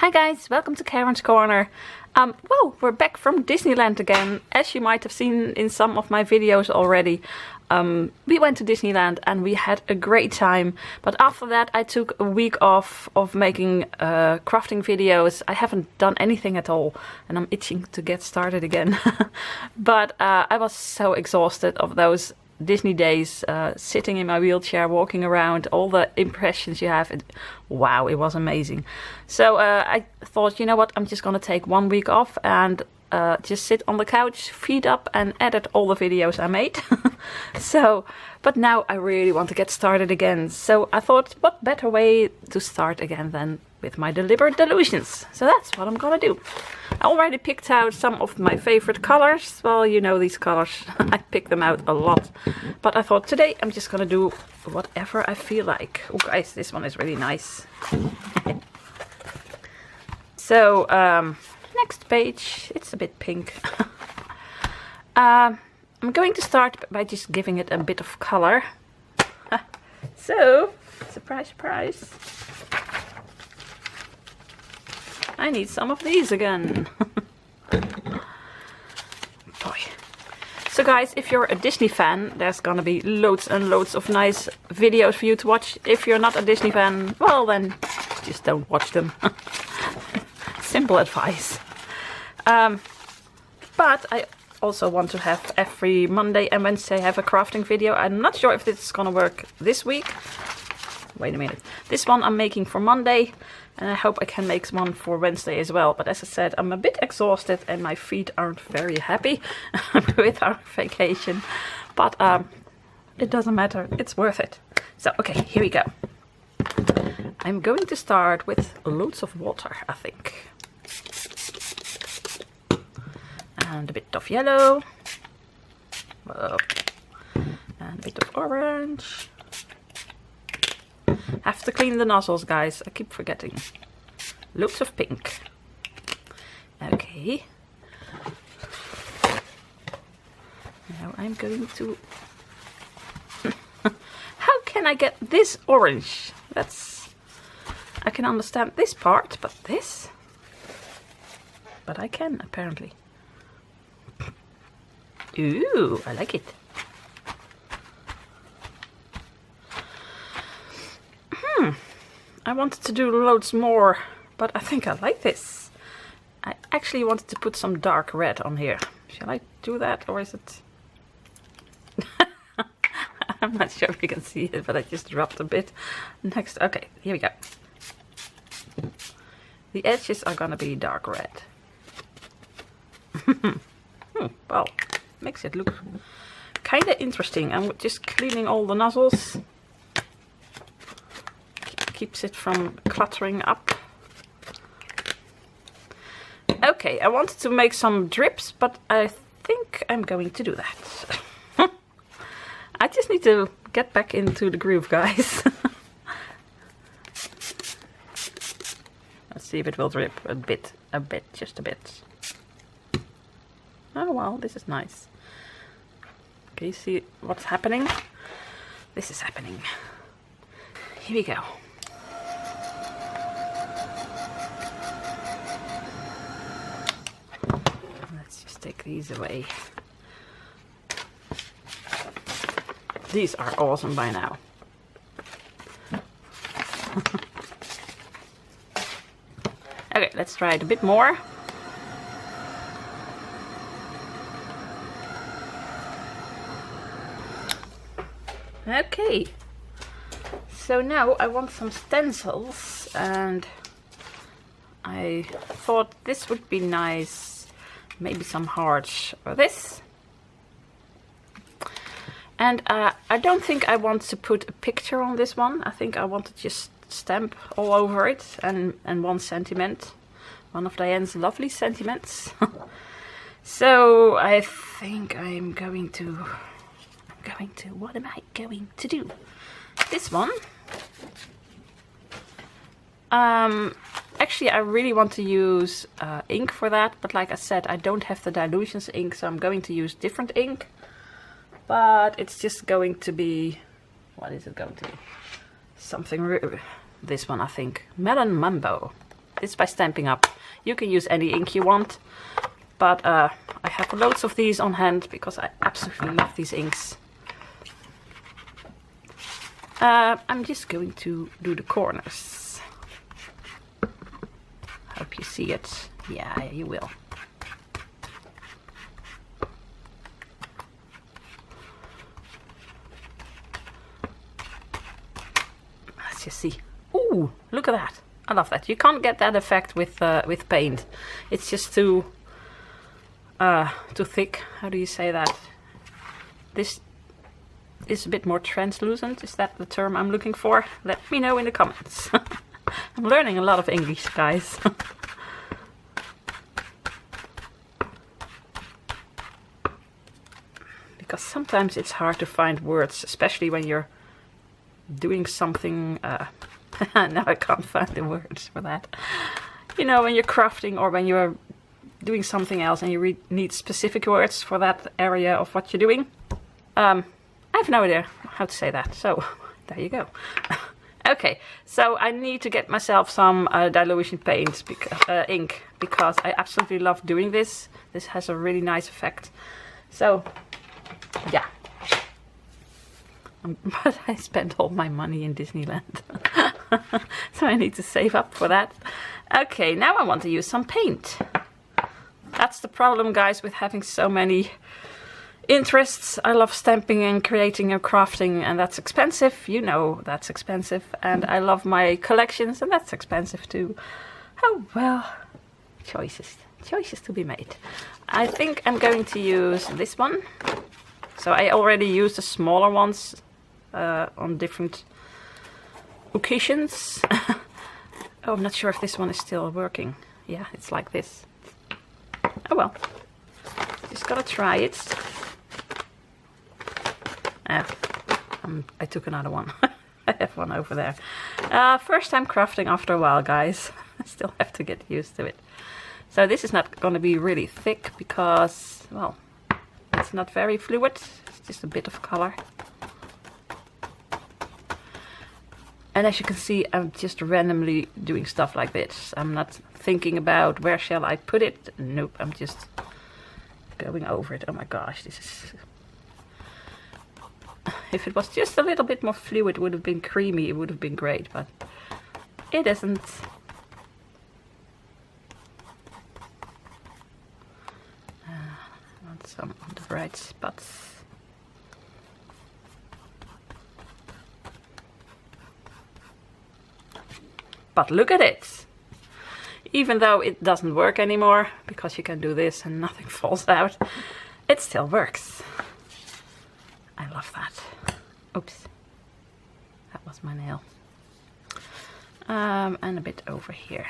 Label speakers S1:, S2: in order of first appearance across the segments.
S1: Hi guys, welcome to Karen's Corner. Well, we're back from Disneyland again. As you might have seen in some of my videos already, we went to Disneyland and we had a great time. But after that I took a week off of making crafting videos. I haven't done anything at all and I'm itching to get started again. But I was so exhausted of those Disney days, sitting in my wheelchair, walking around, all the impressions you have. Wow, it was amazing. So I thought, you know what, I'm just gonna take 1 week off and just sit on the couch, feet up and edit all the videos I made. But now I really want to get started again. So I thought, what better way to start again than with my Deliberate Dylusions. So that's what I'm gonna do. I already picked out some of my favorite colors. Well, you know these colors. I picked them out a lot. But I thought today I'm just gonna do whatever I feel like. Oh guys, this one is really nice. So, next page. It's a bit pink. I'm going to start by just giving it a bit of color. So, surprise, surprise. I need some of these again. Boy. So guys, if you're a Disney fan, there's gonna be loads and loads of nice videos for you to watch. If you're not a Disney fan, well then, just don't watch them. Simple advice. But I also want to have every Monday and Wednesday have a crafting video. I'm not sure if this is gonna work this week. Wait a minute. This one I'm making for Monday. And I hope I can make one for Wednesday as well. But as I said, I'm a bit exhausted and my feet aren't very happy with our vacation. But it doesn't matter. It's worth it. So, okay, here we go. I'm going to start with loads of water, I think. And a bit of yellow. Whoa. And a bit of orange. Have to clean the nozzles, guys. I keep forgetting. Loads of pink. Okay. Now I'm going to... How can I get this orange? That's... I can understand this part, but this? But I can, apparently. Ooh, I like it. I wanted to do loads more, but I think I like this. I actually wanted to put some dark red on here. Shall I do that, or is it... I'm not sure if you can see it, but I just dropped a bit. Next, okay, here we go. The edges are gonna be dark red. Well, makes it look kinda interesting. I'm just cleaning all the nozzles. Keeps it from cluttering up. Okay, I wanted to make some drips, but I think I'm going to do that. I just need to get back into the groove, guys. Let's see if it will drip a bit, just a bit. Oh well, this is nice. Can you see what's happening? This is happening. Here we go. Take these away. These are awesome by now. Okay, let's try it a bit more. Okay, so now I want some stencils and I thought this would be nice. Maybe some hearts or this. And I don't think I want to put a picture on this one. I think I want to just stamp all over it and 1 sentiment. One of Diane's lovely sentiments. So I think I'm going to, what am I going to do? This one. Actually, I really want to use ink for that, but like I said, I don't have the Dylusions ink, so I'm going to use different ink. But it's just going to be, what is it going to be? Something, this one I think, Melon Mambo. It's by Stampin' Up. You can use any ink you want, but I have loads of these on hand because I absolutely love these inks. I'm just going to do the corners. Hope you see it. Yeah, you will. Let's just see. Ooh, look at that. I love that. You can't get that effect with paint. It's just too thick. How do you say that? This is a bit more translucent. Is that the term I'm looking for? Let me know in the comments. I'm learning a lot of English, guys. Because sometimes it's hard to find words, especially when you're doing something. Now I can't find the words for that. You know, when you're crafting or when you're doing something else and you need specific words for that area of what you're doing. I have no idea how to say that, so there you go. Okay, so I need to get myself some dilution paint, ink, because I absolutely love doing this. This has a really nice effect. So, yeah. But I spent all my money in Disneyland. So I need to save up for that. Okay, now I want to use some paint. That's the problem, guys, with having so many interests. I love stamping and creating and crafting, and that's expensive. You know that's expensive. And I love my collections, and that's expensive too. Oh well, choices to be made. I think I'm going to use this one. So I already used the smaller ones on different occasions. Oh, I'm not sure if this one is still working. Yeah, it's like this. Oh well, just gotta try it. I took another one. I have one over there. First time crafting after a while, guys. I still have to get used to it. So this is not going to be really thick because, well, it's not very fluid. It's just a bit of color. And as you can see, I'm just randomly doing stuff like this. I'm not thinking about where shall I put it. Nope, I'm just going over it. Oh my gosh, this is... If it was just a little bit more fluid, it would have been creamy. It would have been great, but it isn't. Want some on the right spots. But look at it! Even though it doesn't work anymore, because you can do this and nothing falls out, it still works. I love that. Oops. That was my nail. And a bit over here.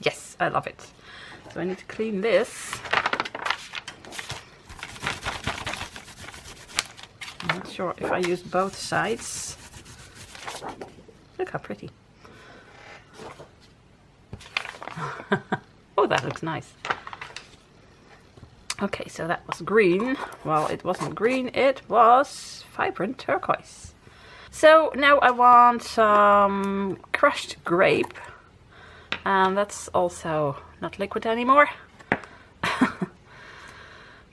S1: Yes, I love it. So I need to clean this. I'm not sure if I used both sides. Look how pretty. Oh, that looks nice. Okay, so that was green. Well, it wasn't green, it was vibrant turquoise. So now I want some crushed grape. And that's also not liquid anymore.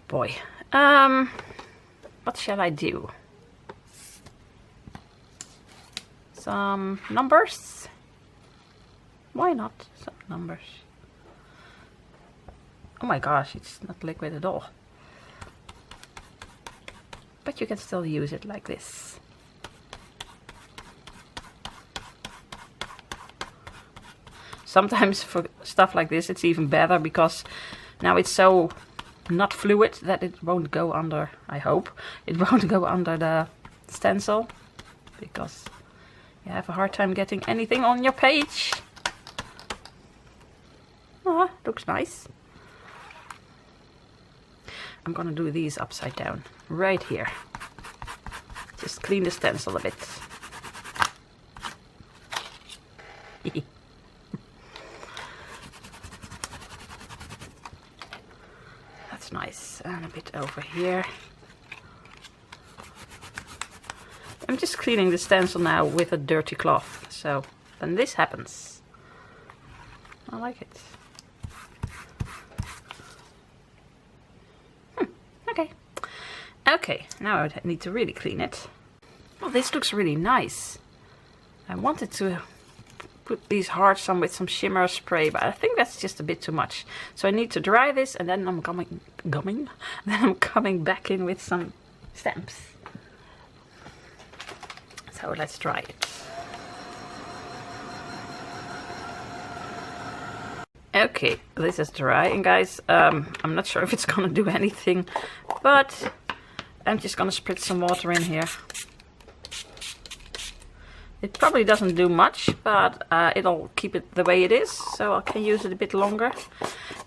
S1: Boy. What shall I do? Some numbers? Why not? Some numbers. Oh my gosh, it's not liquid at all. But you can still use it like this. Sometimes for stuff like this it's even better because now it's so not fluid that it won't go under, I hope, it won't go under the stencil because you have a hard time getting anything on your page. Ah, looks nice. I'm gonna do these upside down, right here. Just clean the stencil a bit. That's nice. And a bit over here. I'm just cleaning the stencil now with a dirty cloth. So then this happens. I like it. Okay. Okay, now I need to really clean it. Well, this looks really nice. I wanted to put these hearts on with some shimmer spray, but I think that's just a bit too much. So I need to dry this, and then I'm coming back in with some stamps. So let's try it. Okay, this is dry, and guys, I'm not sure if it's gonna do anything, but I'm just gonna spritz some water in here. It probably doesn't do much, but it'll keep it the way it is, so I can use it a bit longer.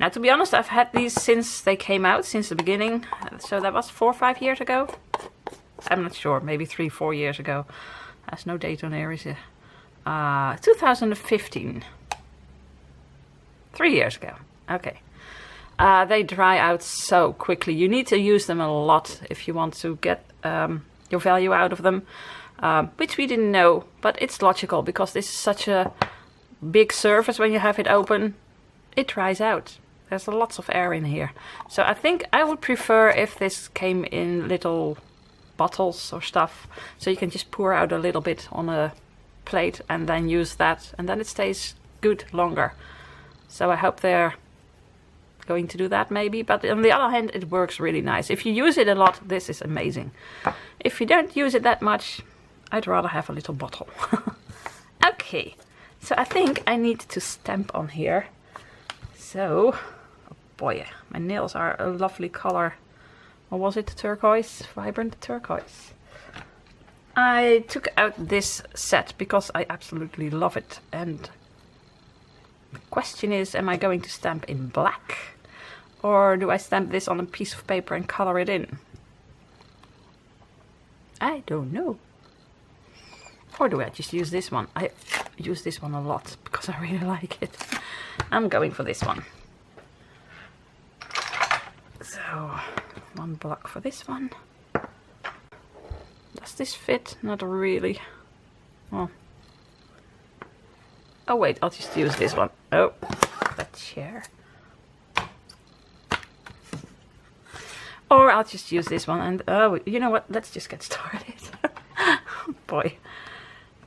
S1: Now, to be honest, I've had these since they came out, since the beginning. So that was 4 or 5 years ago. I'm not sure, maybe 3 or 4 years ago. There's no date on here, is it? 2015. 3 years ago. Okay. They dry out so quickly. You need to use them a lot if you want to get your value out of them. Which we didn't know, but it's logical because this is such a big surface. When you have it open, it dries out. There's lots of air in here. So I think I would prefer if this came in little bottles or stuff, so you can just pour out a little bit on a plate and then use that, and then it stays good longer. So I hope they're going to do that maybe, but on the other hand, it works really nice. If you use it a lot, this is amazing. If you don't use it that much, I'd rather have a little bottle. Okay, so I think I need to stamp on here. So, oh boy, my nails are a lovely color. Or was it turquoise? Vibrant turquoise. I took out this set because I absolutely love it. And the question is, am I going to stamp in black? Or do I stamp this on a piece of paper and color it in? I don't know. Or do I just use this one? I use this one a lot because I really like it. I'm going for this one. So, 1 block for this one. Does this fit? Not really. Oh. Oh wait, I'll just use this one. Oh, that chair. Or I'll just use this one and, oh, you know what? Let's just get started. Oh boy.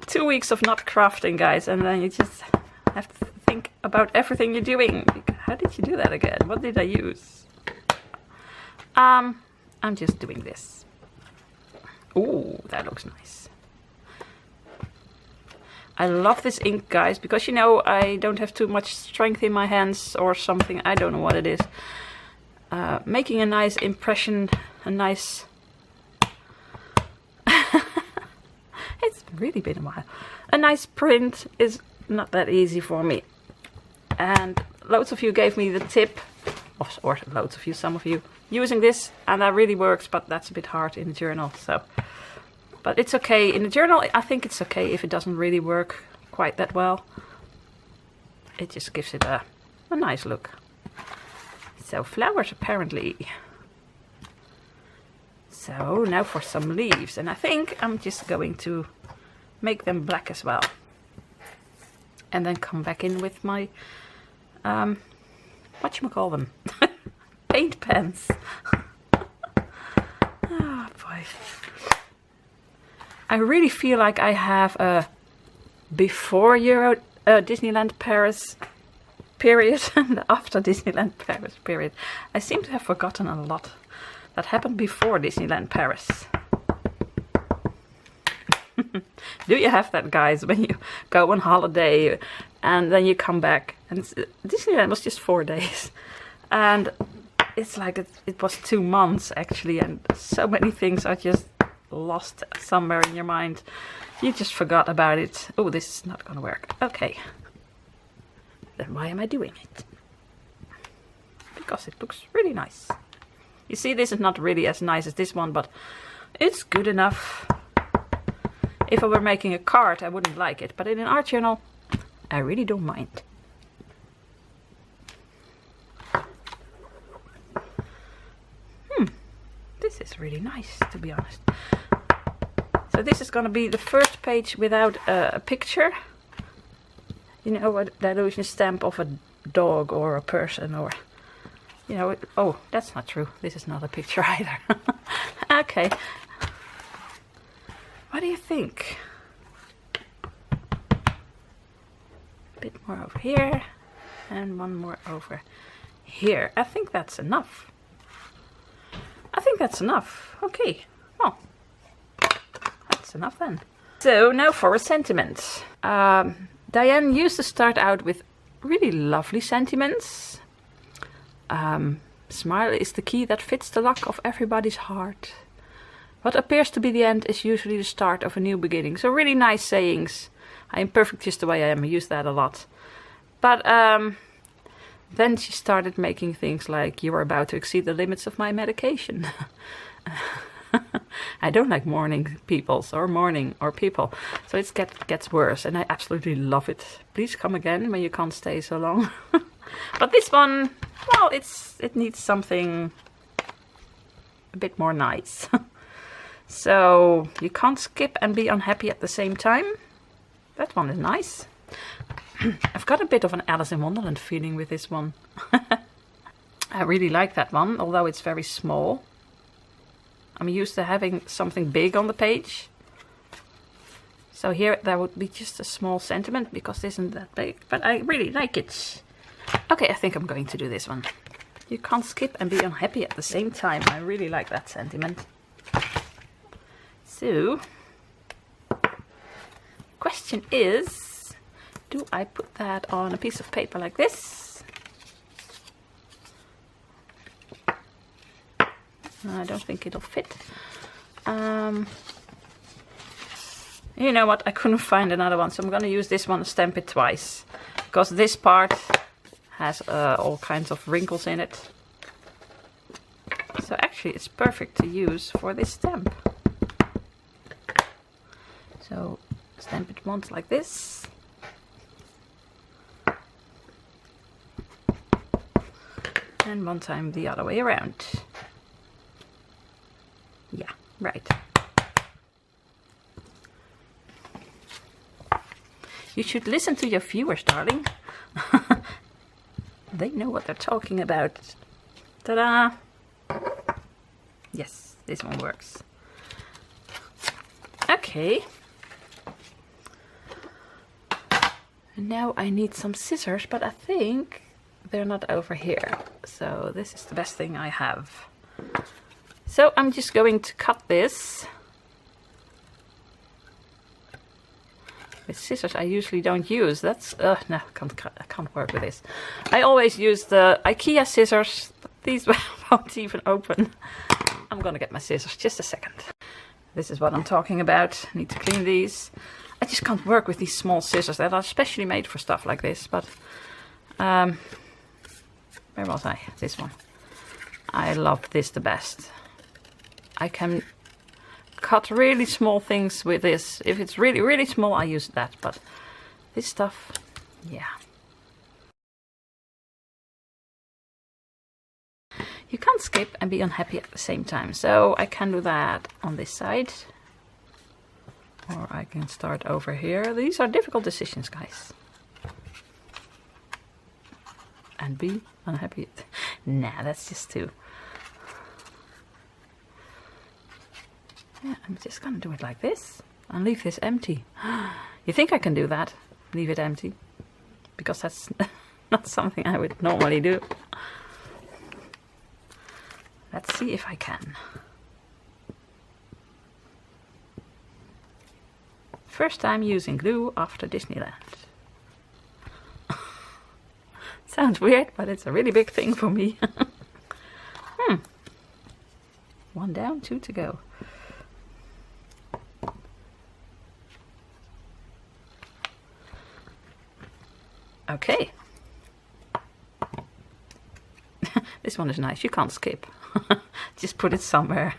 S1: 2 weeks of not crafting, guys, and then you just have to think about everything you're doing. How did you do that again? What did I use? I'm just doing this. Ooh, that looks nice. I love this ink, guys, because, you know, I don't have too much strength in my hands or something. I don't know what it is. Making a nice impression, a nice... It's really been a while. A nice print is not that easy for me. And loads of you gave me the tip, or loads of you, some of you, using this, and that really works, but that's a bit hard in the journal, so. But it's okay. In the journal, I think it's okay if it doesn't really work quite that well. It just gives it a nice look. So, flowers apparently. So, now for some leaves. And I think I'm just going to make them black as well. And then come back in with my, whatchamacall them? Paint pens. Oh boy. I really feel like I have a before Disneyland Paris period and after Disneyland Paris period. I seem to have forgotten a lot that happened before Disneyland Paris. Do you have that, guys, when you go on holiday and then you come back and Disneyland was just 4 days and it's like it was 2 months actually, and so many things are just lost somewhere in your mind. You just forgot about it. Oh, this is not gonna work. Okay. Then why am I doing it? Because it looks really nice. You see, this is not really as nice as this one, but it's good enough. If I were making a card, I wouldn't like it, but in an art journal, I really don't mind. This is really nice, to be honest. So So this is going to be the first page without a picture. You know, a Dylusion stamp of a dog or a person, or, you know, oh, that's not true. This is not a picture either. Okay. What do you think? A bit more over here and one more over here. I think that's enough. I think that's enough. Okay, well, that's enough then. So now for a sentiment. Diane used to start out with really lovely sentiments. Smile is the key that fits the lock of everybody's heart. What appears to be the end is usually the start of a new beginning. So really nice sayings. I am perfect just the way I am. I use that a lot. But then she started making things like, you are about to exceed the limits of my medication. I don't like morning peoples or morning or people. So it gets worse and I absolutely love it. Please come again when you can't stay so long. But this one, well, it needs something a bit more nice. So you can't skip and be unhappy at the same time. That one is nice. I've got a bit of an Alice in Wonderland feeling with this one. I really like that one, although it's very small. I'm used to having something big on the page. So here there would be just a small sentiment because it isn't that big, but I really like it. Okay, I think I'm going to do this one. You can't skip and be unhappy at the same time. I really like that sentiment. So, question is, do I put that on a piece of paper like this? I don't think it'll fit. You know what, I couldn't find another one, so I'm going to use this one and stamp it twice. Because this part has all kinds of wrinkles in it. So actually it's perfect to use for this stamp. So stamp it once like this. And one time the other way around. Yeah, right. You should listen to your viewers, darling. They know what they're talking about. Ta-da! Yes, this one works. Okay. And now I need some scissors, but I think they're not over here. So this is the best thing I have. So I'm just going to cut this. With scissors I usually don't use. That's no, I can't work with this. I always use the IKEA scissors, but these won't even open. I'm gonna get my scissors, just a second. This is what I'm talking about. I need to clean these. I just can't work with these small scissors that are specially made for stuff like this. But where was I? This one. I love this the best. I can cut really small things with this. If it's really, really small, I use that. But this stuff, yeah. You can't skip and be unhappy at the same time. So I can do that on this side. Or I can start over here. These are difficult decisions, guys. And be unhappy. Nah, that's just too. Yeah, I'm just gonna do it like this and leave this empty. You think I can do that? Leave it empty? Because that's not something I would normally do. Let's see if I can. First time using glue after Disneyland. Sounds weird, but it's a really big thing for me. One down, two to go. Okay. This one is nice. You can't skip. Just put it somewhere.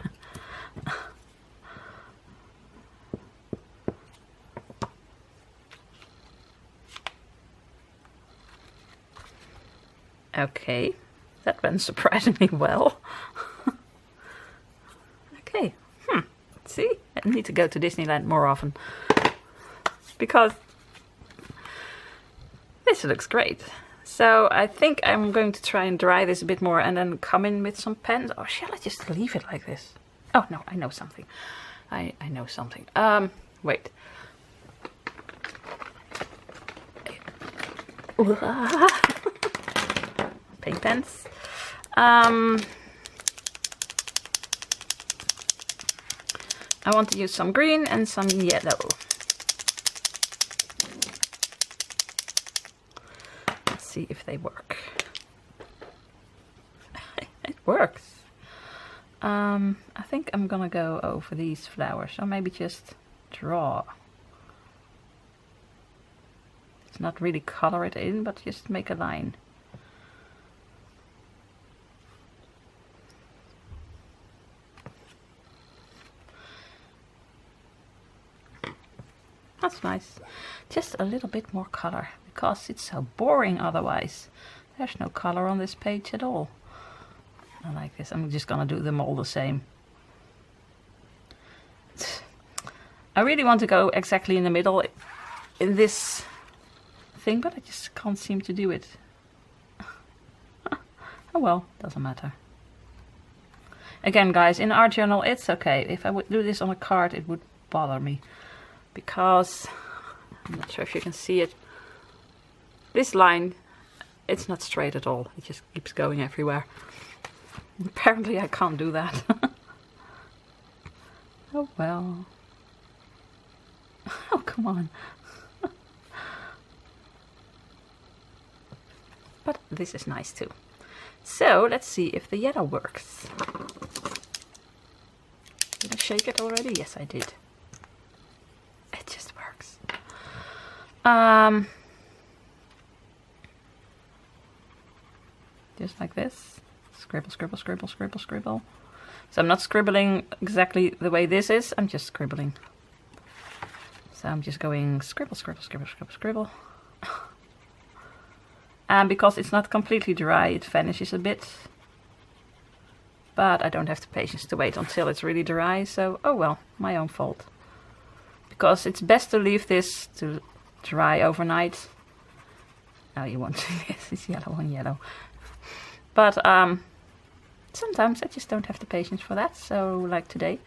S1: Okay. That went surprisingly well. Okay. See? need to go to Disneyland more often. Because this looks great. So I think I'm going to try and dry this a bit more and then come in with some pens. Or shall I just leave it like this? Oh no, I know something. I know something. Wait. Paint pens. I want to use some green and some yellow. Let's see if they work. It works. I think I'm gonna go over these flowers, or maybe just draw. It's not really color it in, but just make a line. That's nice. Just a little bit more color, because it's so boring otherwise. There's no color on this page at all. I like this. I'm just gonna do them all the same. I really want to go exactly in the middle in this thing, but I just can't seem to do it. Oh well, doesn't matter. Again guys, in art journal it's okay. If I would do this on a card it would bother me. Because, I'm not sure if you can see it, this line, it's not straight at all. It just keeps going everywhere. Apparently I can't do that. Oh well. Oh, come on. But this is nice too. So, let's see if the yellow works. Did I shake it already? Yes, I did. It just works. Just like this. Scribble, scribble, scribble, scribble, scribble. So I'm not scribbling exactly the way this is, I'm just scribbling. So I'm just going scribble, scribble, scribble, scribble, scribble. And because it's not completely dry, it vanishes a bit. But I don't have the patience to wait until it's really dry, so oh well, my own fault. Because it's best to leave this to dry overnight. Oh, you want to, yes, it's yellow on yellow. But sometimes I just don't have the patience for that, so like today.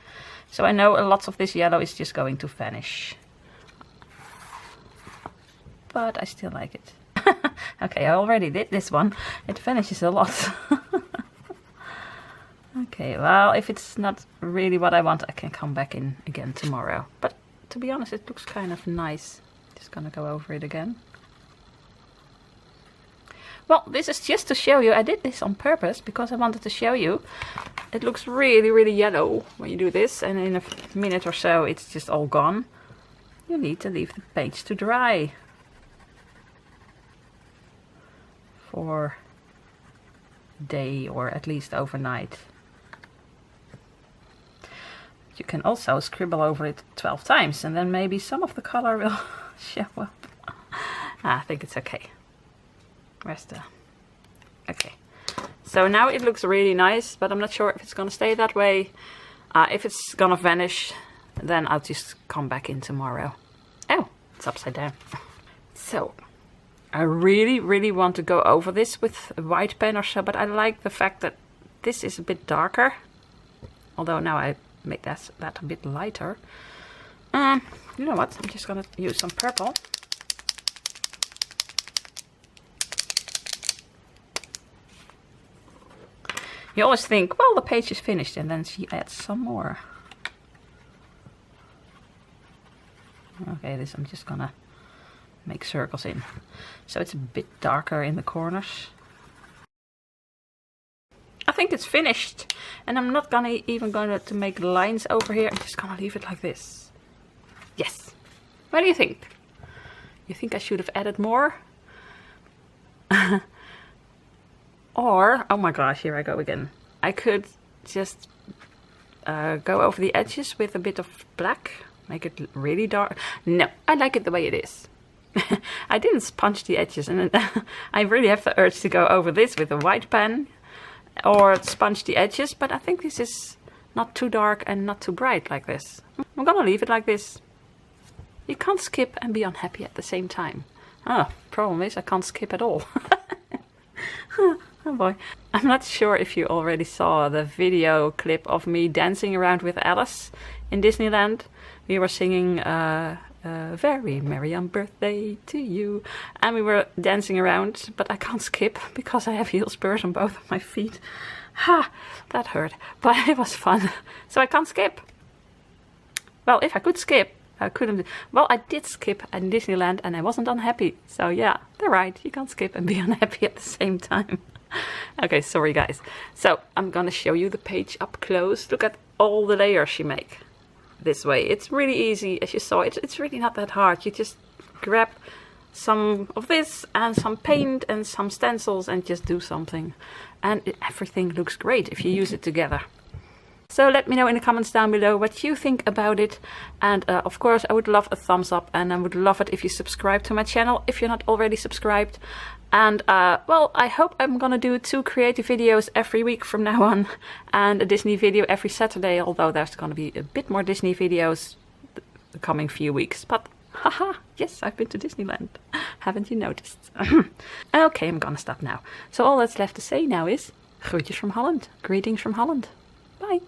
S1: So I know a lot of this yellow is just going to vanish. But I still like it. Okay, I already did this one. It vanishes a lot. Okay, well, if it's not really what I want, I can come back in again tomorrow. But to be honest, it looks kind of nice. Just gonna go over it again. Well, this is just to show you. I did this on purpose because I wanted to show you. It looks really, really yellow when you do this, and in a minute or so it's just all gone. You need to leave the page to dry for a day or at least overnight. You can also scribble over it 12 times and then maybe some of the color will show up. I think it's okay. Where's the... Okay. So now it looks really nice, but I'm not sure if it's gonna stay that way. If it's gonna vanish, then I'll just come back in tomorrow. Oh, it's upside down. So, I really, really want to go over this with a white pen or so, but I like the fact that this is a bit darker. Although now I make that a bit lighter. You know what, I'm just gonna use some purple. You always think, well, the page is finished, and then she adds some more. Okay, this I'm just gonna make circles in. So it's a bit darker in the corners. I think it's finished, and I'm not gonna even to make lines over here. I'm just gonna leave it like this. Yes. What do you think? You think I should have added more? Or, oh my gosh, here I go again. I could just go over the edges with a bit of black, make it really dark. No, I like it the way it is. I didn't sponge the edges, and I really have the urge to go over this with a white pen or sponge the edges, but I think this is Not too dark and not too bright like this. I'm gonna leave it like this. You can't skip and be unhappy at the same time. Problem is I can't skip at all. Oh boy. I'm not sure if you already saw the video clip of me dancing around with Alice in Disneyland. We were singing Very Merry on Birthday to You. And we were dancing around, but I can't skip because I have heel spurs on both of my feet. Ha! That hurt, but it was fun. So I can't skip. Well, if I could skip, I couldn't. Well, I did skip at Disneyland and I wasn't unhappy. So yeah, they're right. You can't skip and be unhappy at the same time. Okay, sorry guys. So I'm gonna show you the page up close. Look at all the layers you make this way. It's really easy, as you saw. It's really not that hard. You just grab some of this and some paint and some stencils and just do something. And everything looks great if you use it together. So let me know in the comments down below what you think about it. And of course I would love a thumbs up, and I would love it if you subscribe to my channel if you're not already subscribed. And well, I hope I'm gonna do 2 creative videos every week from now on, and a Disney video every Saturday, although there's gonna be a bit more Disney videos the coming few weeks. But haha, yes, I've been to Disneyland. Haven't you noticed? Okay, I'm gonna stop now. So all that's left to say now is groetjes from Holland. Greetings from Holland. Bye.